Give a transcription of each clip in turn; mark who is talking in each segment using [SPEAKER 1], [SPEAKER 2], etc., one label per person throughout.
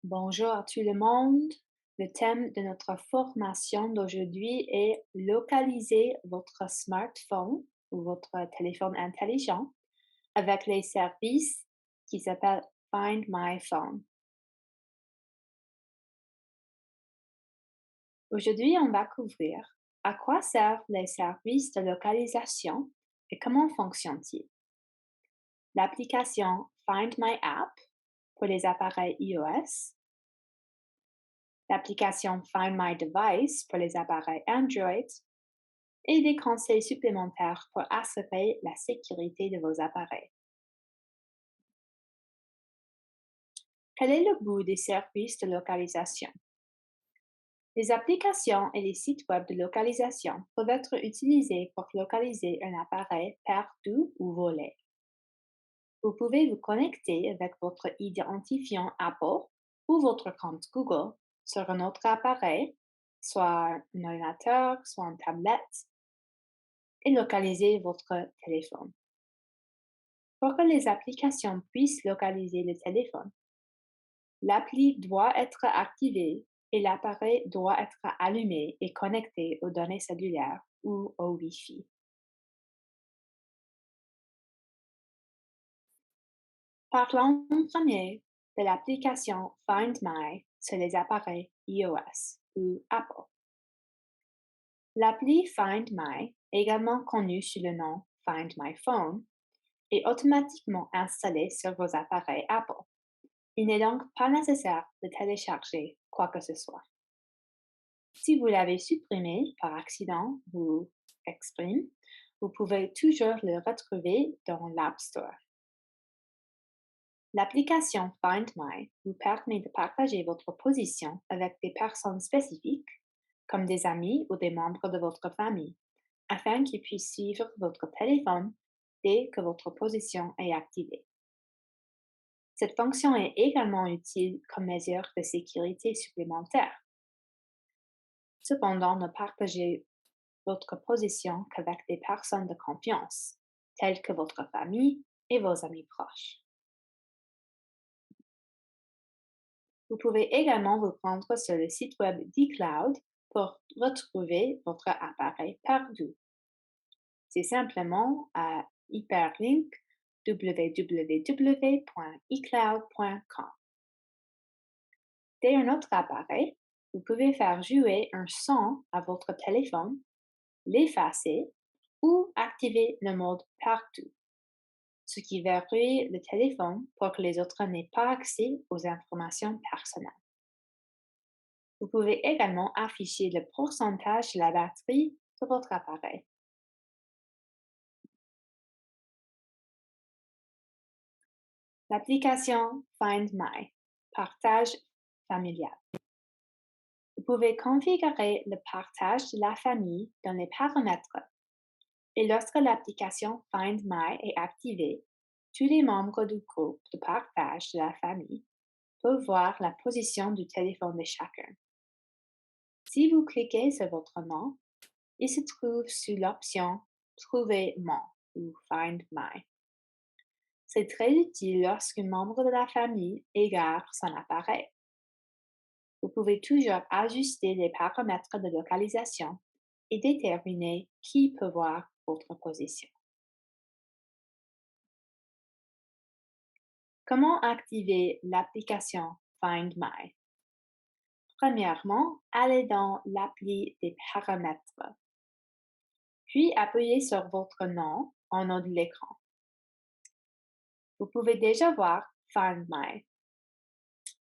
[SPEAKER 1] Bonjour à tout le monde. Le thème de notre formation d'aujourd'hui est localiser votre smartphone ou votre téléphone intelligent avec les services qui s'appellent Find My Phone. Aujourd'hui, on va couvrir à quoi servent les services de localisation et comment fonctionnent-ils. L'application Find My App pour les appareils iOS, l'application Find My Device pour les appareils Android et des conseils supplémentaires pour assurer la sécurité de vos appareils. Quel est le but des services de localisation? Les applications et les sites web de localisation peuvent être utilisés pour localiser un appareil perdu ou volé. Vous pouvez vous connecter avec votre identifiant Apple ou votre compte Google sur un autre appareil, soit un ordinateur, soit une tablette, et localiser votre téléphone. Pour que les applications puissent localiser le téléphone, l'appli doit être activée et l'appareil doit être allumé et connecté aux données cellulaires ou au Wi-Fi. Parlons en premier de l'application Find My sur les appareils iOS ou Apple. L'appli Find My, également connue sous le nom Find My Phone, est automatiquement installée sur vos appareils Apple. Il n'est donc pas nécessaire de télécharger quoi que ce soit. Si vous l'avez supprimé par accident ou exprès, vous pouvez toujours le retrouver dans l'App Store. L'application Find My vous permet de partager votre position avec des personnes spécifiques, comme des amis ou des membres de votre famille, afin qu'ils puissent suivre votre téléphone dès que votre position est activée. Cette fonction est également utile comme mesure de sécurité supplémentaire. Cependant, ne partagez votre position qu'avec des personnes de confiance, telles que votre famille et vos amis proches. Vous pouvez également vous rendre sur le site web d'iCloud pour retrouver votre appareil perdu. C'est simplement à hyperlink www.icloud.com. Dès un autre appareil, vous pouvez faire jouer un son à votre téléphone, l'effacer ou activer le mode partout, ce qui verrouille le téléphone pour que les autres n'aient pas accès aux informations personnelles. Vous pouvez également afficher le pourcentage de la batterie de votre appareil. L'application Find My, partage familial. Vous pouvez configurer le partage de la famille dans les paramètres et lorsque l'application Find My est activée, tous les membres du groupe de partage de la famille peuvent voir la position du téléphone de chacun. Si vous cliquez sur votre nom, il se trouve sous l'option Trouver mon ou Find My. C'est très utile lorsqu'un membre de la famille égare son appareil. Vous pouvez toujours ajuster les paramètres de localisation et déterminer qui peut voir votre position. Comment activer l'application Find My? Premièrement, allez dans l'appli des paramètres, puis appuyez sur votre nom en haut de l'écran. Vous pouvez déjà voir Find My.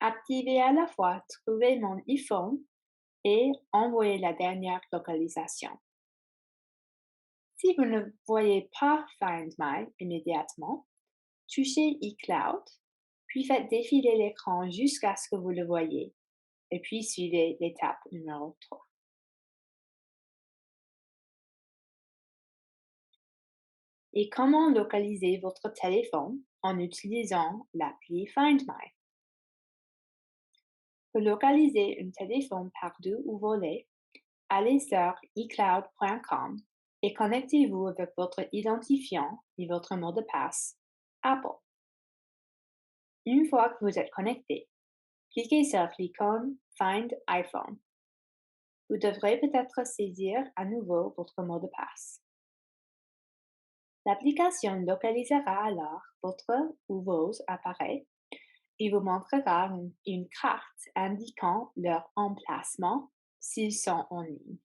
[SPEAKER 1] Activez à la fois Trouver mon iPhone et Envoyer la dernière localisation. Si vous ne voyez pas Find My immédiatement, touchez iCloud, puis faites défiler l'écran jusqu'à ce que vous le voyez, et puis suivez l'étape numéro 3. Et comment localiser votre téléphone en utilisant l'appli Find My? Pour localiser un téléphone perdu ou volé, allez sur iCloud.com et connectez-vous avec votre identifiant et votre mot de passe Apple. Une fois que vous êtes connecté, cliquez sur l'icône Find iPhone. Vous devrez peut-être saisir à nouveau votre mot de passe. L'application localisera alors votre ou vos appareils et vous montrera une carte indiquant leur emplacement s'ils sont en ligne.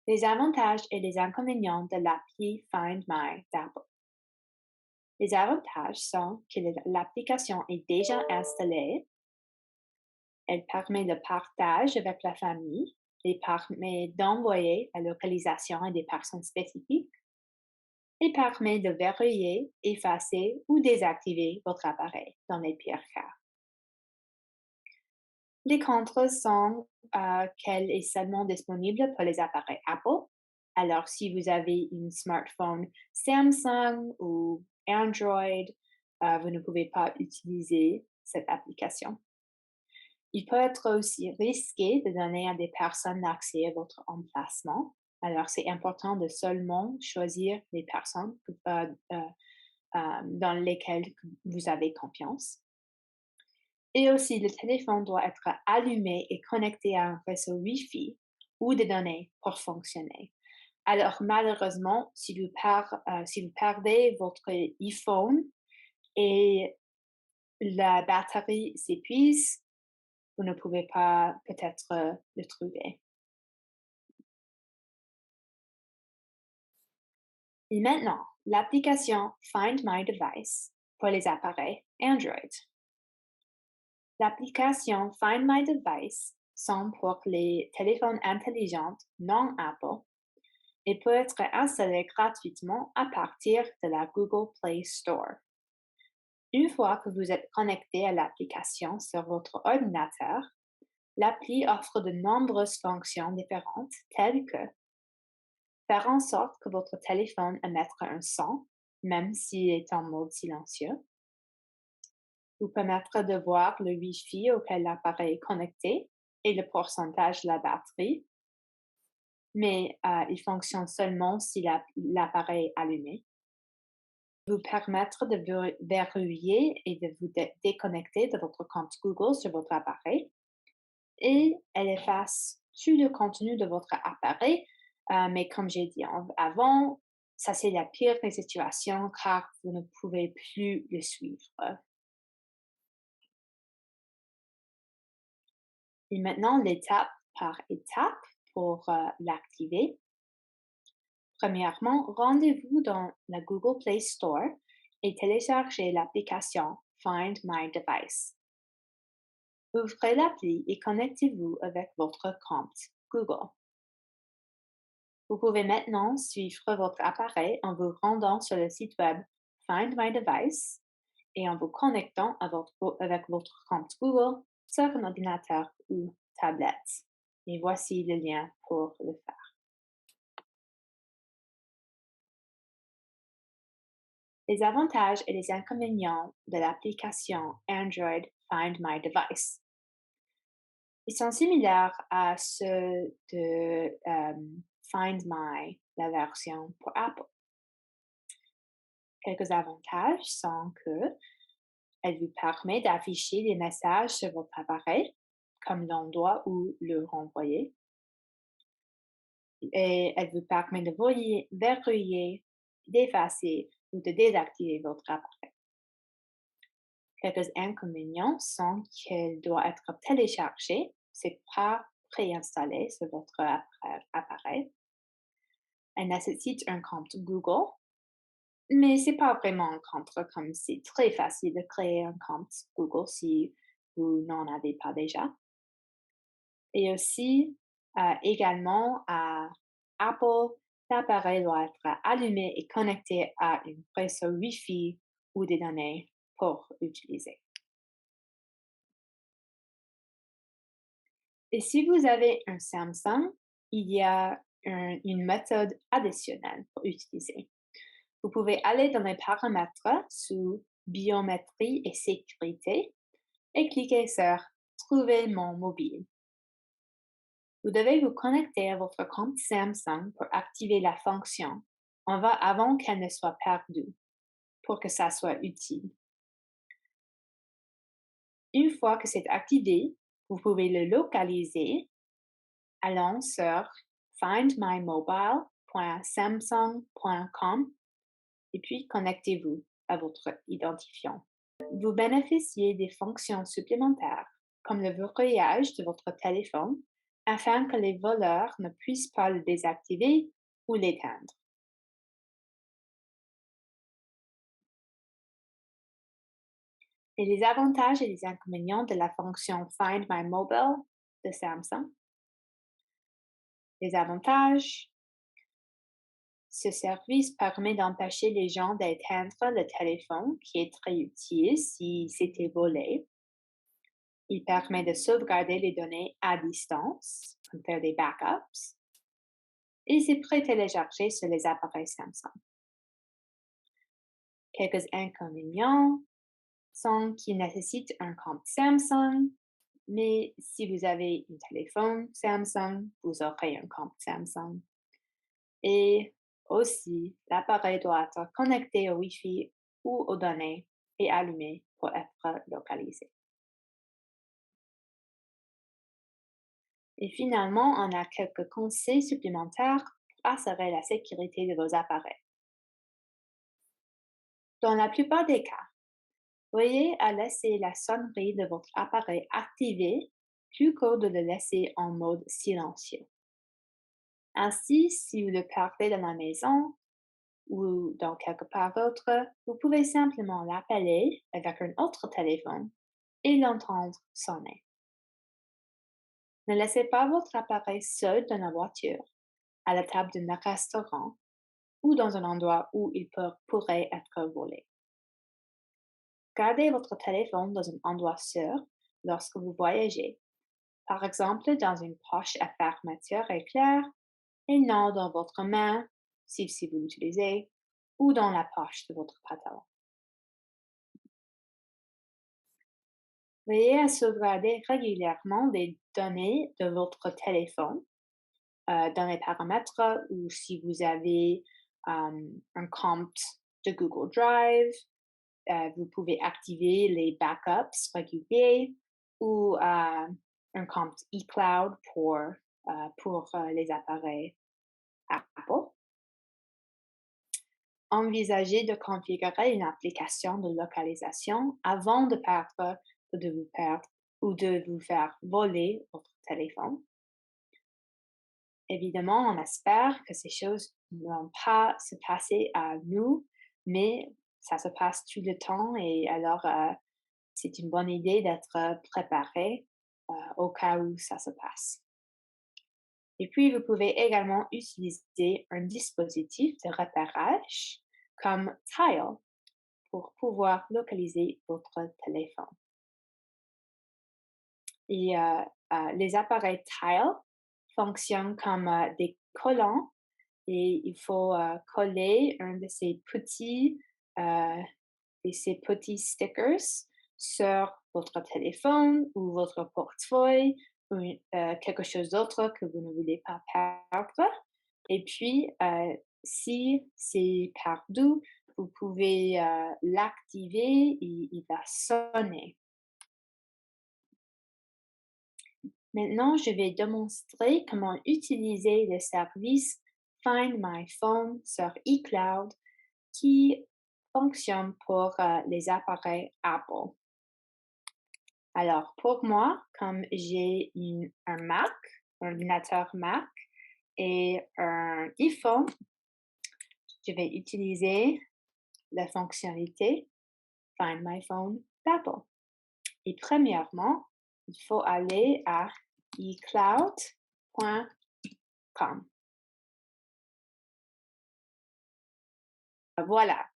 [SPEAKER 1] Les avantages et les inconvénients de l'appli Find My d'Apple. Les avantages sont que l'application est déjà installée, elle permet le partage avec la famille et permet d'envoyer la localisation à des personnes spécifiques et permet de verrouiller, effacer ou désactiver votre appareil dans les pires cas. Les contre sont qu'elle est seulement disponible pour les appareils Apple. Alors, si vous avez un smartphone Samsung ou Android, vous ne pouvez pas utiliser cette application. Il peut être aussi risqué de donner à des personnes l'accès à votre emplacement. Alors, c'est important de seulement choisir les personnes dans lesquelles vous avez confiance. Et aussi, le téléphone doit être allumé et connecté à un réseau Wi-Fi ou des données pour fonctionner. Alors, malheureusement, si vous perdez votre iPhone et la batterie s'épuise, vous ne pouvez pas peut-être le trouver. Et maintenant, l'application Find My Device pour les appareils Android. L'application Find My Device sont pour les téléphones intelligents non Apple et peut être installée gratuitement à partir de la Google Play Store. Une fois que vous êtes connecté à l'application sur votre ordinateur, l'appli offre de nombreuses fonctions différentes telles que faire en sorte que votre téléphone émette un son, même s'il est en mode silencieux, vous permettre de voir le Wi-Fi auquel l'appareil est connecté et le pourcentage de la batterie, mais il fonctionne seulement si l'appareil est allumé. Vous permettre de verrouiller et de vous déconnecter de votre compte Google sur votre appareil et elle efface tout le contenu de votre appareil. Mais comme j'ai dit avant, ça c'est la pire des situations car vous ne pouvez plus le suivre. Et maintenant, l'étape par étape pour l'activer. Premièrement, rendez-vous dans la Google Play Store et téléchargez l'application Find My Device. Ouvrez l'appli et connectez-vous avec votre compte Google. Vous pouvez maintenant suivre votre appareil en vous rendant sur le site web Find My Device et en vous connectant avec votre compte Google sur un ordinateur ou tablette. Et voici le lien pour le faire. Les avantages et les inconvénients de l'application Android Find My Device. Ils sont similaires à ceux de Find My, la version pour Apple. Quelques avantages sont que elle vous permet d'afficher des messages sur votre appareil, comme l'endroit où le renvoyer. Et elle vous permet de verrouiller, d'effacer ou de désactiver votre appareil. Quelques inconvénients sont qu'elle doit être téléchargée, c'est pas préinstallé sur votre appareil. Elle nécessite un compte Google, mais c'est pas vraiment un compte comme c'est très facile de créer un compte Google si vous n'en avez pas déjà. Et aussi, également à Apple, l'appareil doit être allumé et connecté à une réseau Wi-Fi ou des données pour utiliser. Et si vous avez un Samsung, il y a une méthode additionnelle pour utiliser. Vous pouvez aller dans les paramètres sous Biométrie et sécurité et cliquer sur Trouver mon mobile. Vous devez vous connecter à votre compte Samsung pour activer la fonction avant qu'elle ne soit perdue, pour que ça soit utile. Une fois que c'est activé, vous pouvez le localiser allant sur findmymobile.samsung.com et puis connectez-vous à votre identifiant. Vous bénéficiez des fonctions supplémentaires, comme le verrouillage de votre téléphone, afin que les voleurs ne puissent pas le désactiver ou l'éteindre. Et les avantages et les inconvénients de la fonction Find My Mobile de Samsung. Les avantages. Ce service permet d'empêcher les gens d'éteindre le téléphone, qui est très utile si c'était volé. Il permet de sauvegarder les données à distance, comme faire des backups. Et c'est pré-téléchargé sur les appareils Samsung. Quelques inconvénients sont qu'il nécessite un compte Samsung, mais si vous avez un téléphone Samsung, vous aurez un compte Samsung. Et aussi, l'appareil doit être connecté au Wi-Fi ou aux données et allumé pour être localisé. Et finalement, on a quelques conseils supplémentaires pour assurer la sécurité de vos appareils. Dans la plupart des cas, veillez à laisser la sonnerie de votre appareil activée plutôt que de le laisser en mode silencieux. Ainsi, si vous le perdez dans la maison ou dans quelque part d'autre, vous pouvez simplement l'appeler avec un autre téléphone et l'entendre sonner. Ne laissez pas votre appareil seul dans la voiture, à la table d'un restaurant ou dans un endroit où il pourrait être volé. Gardez votre téléphone dans un endroit sûr lorsque vous voyagez, par exemple dans une poche à fermeture éclair et non dans votre main, si vous l'utilisez, ou dans la poche de votre pantalon. Veillez à sauvegarder régulièrement des données de votre téléphone dans les paramètres ou si vous avez un compte de Google Drive, vous pouvez activer les backups réguliers ou un compte eCloud pour les appareils Apple. Envisagez de configurer une application de localisation avant de perdre ou de vous perdre ou de vous faire voler votre téléphone. Évidemment, on espère que ces choses ne vont pas se passer à nous, mais ça se passe tout le temps et alors c'est une bonne idée d'être préparé au cas où ça se passe. Et puis, vous pouvez également utiliser un dispositif de repérage comme Tile pour pouvoir localiser votre téléphone. Et les appareils Tile fonctionnent comme des collants et il faut coller un de ces petits stickers sur votre téléphone ou votre portefeuille ou quelque chose d'autre que vous ne voulez pas perdre. Et puis, si c'est perdu, vous pouvez l'activer et il va sonner. Maintenant, je vais démontrer comment utiliser le service Find My Phone sur eCloud qui fonctionne pour les appareils Apple. Alors, pour moi, comme j'ai un Mac, un ordinateur Mac et un iPhone, je vais utiliser la fonctionnalité Find My Phone d'Apple. Et premièrement, il faut aller à ecloud.com. Voilà.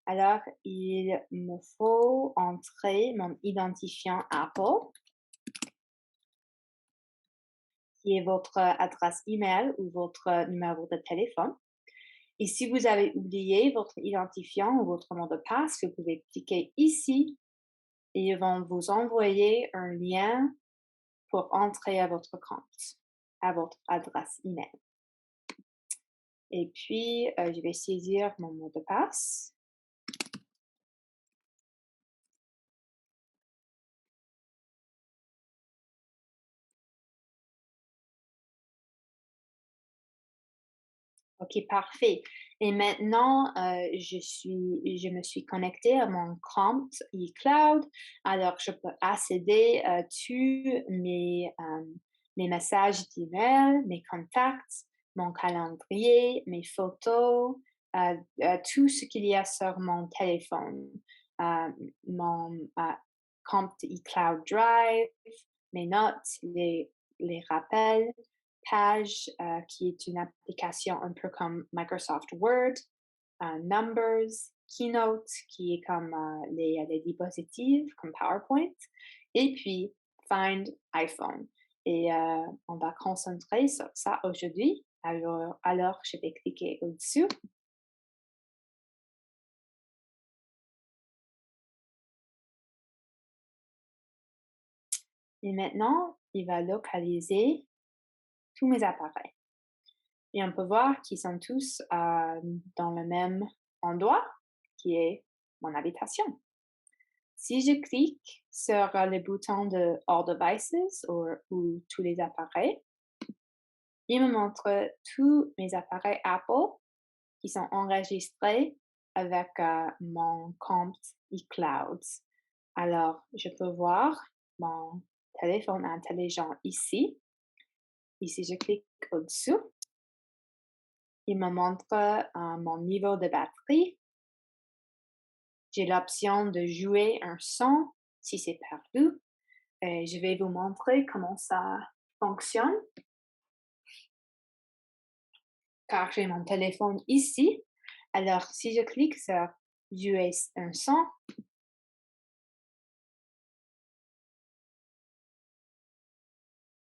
[SPEAKER 1] Alors, il me faut entrer mon identifiant Apple, qui est votre adresse email ou votre numéro de téléphone. Et si vous avez oublié votre identifiant ou votre mot de passe, vous pouvez cliquer ici et ils vont vous envoyer un lien pour entrer à votre compte. à votre adresse email. Et puis, je vais saisir mon mot de passe. OK, parfait. Et maintenant, je me suis connectée à mon compte iCloud. Alors, je peux accéder à tous mes messages d'email, mes contacts, mon calendrier, mes photos, tout ce qu'il y a sur mon téléphone. Euh, mon compte iCloud Drive, mes notes, les rappels, Page, qui est une application un peu comme Microsoft Word, Numbers, Keynote, qui est comme les diapositives, comme PowerPoint, et puis Find iPhone. Et on va concentrer sur ça aujourd'hui. Alors, je vais cliquer au-dessus. Et maintenant, il va localiser tous mes appareils. Et on peut voir qu'ils sont tous dans le même endroit, qui est mon habitation. Si je clique sur le bouton de All Devices ou tous les appareils, il me montre tous mes appareils Apple qui sont enregistrés avec mon compte iCloud. Alors, je peux voir mon téléphone intelligent ici. Ici, je clique au-dessous. Il me montre mon niveau de batterie. J'ai l'option de jouer un son si c'est perdu. Je vais vous montrer comment ça fonctionne. Car j'ai mon téléphone ici. Alors, si je clique sur jouer un son,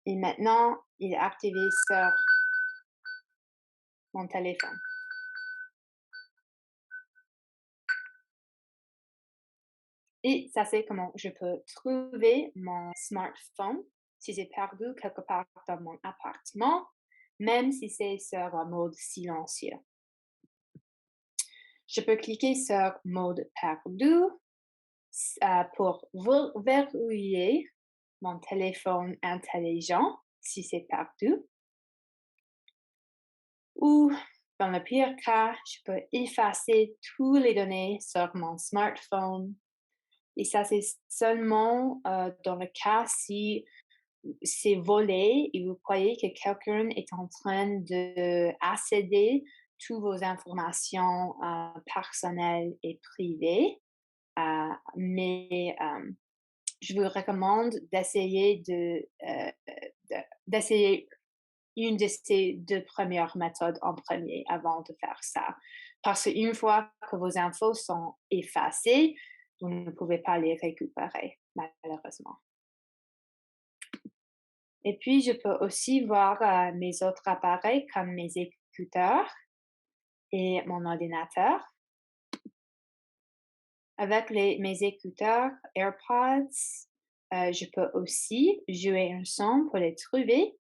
[SPEAKER 1] et maintenant, il est activé sur mon téléphone. Et ça, c'est comment je peux trouver mon smartphone si c'est perdu quelque part dans mon appartement, même si c'est sur un mode silencieux. Je peux cliquer sur mode perdu pour verrouiller mon téléphone intelligent si c'est perdu. Ou dans le pire cas, je peux effacer toutes les données sur mon smartphone. Et ça, c'est seulement dans le cas si c'est volé et vous croyez que quelqu'un est en train d'accéder toutes vos informations personnelles et privées. Mais je vous recommande d'essayer une de ces deux premières méthodes en premier avant de faire ça. Parce qu'une fois que vos infos sont effacées, vous ne pouvez pas les récupérer, malheureusement. Et puis, je peux aussi voir mes autres appareils comme mes écouteurs et mon ordinateur. Avec mes écouteurs AirPods, je peux aussi jouer un son pour les trouver.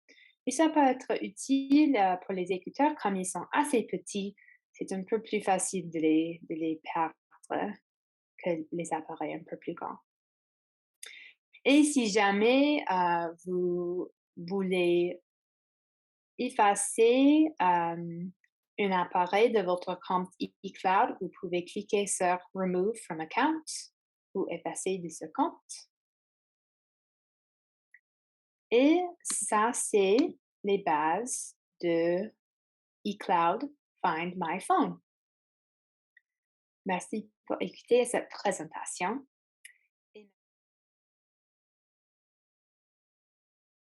[SPEAKER 1] Et ça peut être utile pour les écouteurs comme ils sont assez petits. C'est un peu plus facile de les perdre que les appareils un peu plus grands. Et si jamais vous voulez effacer un appareil de votre compte iCloud, vous pouvez cliquer sur Remove from Account ou effacer de ce compte. Et ça, c'est les bases de iCloud Find My Phone. Merci pour écouter cette présentation.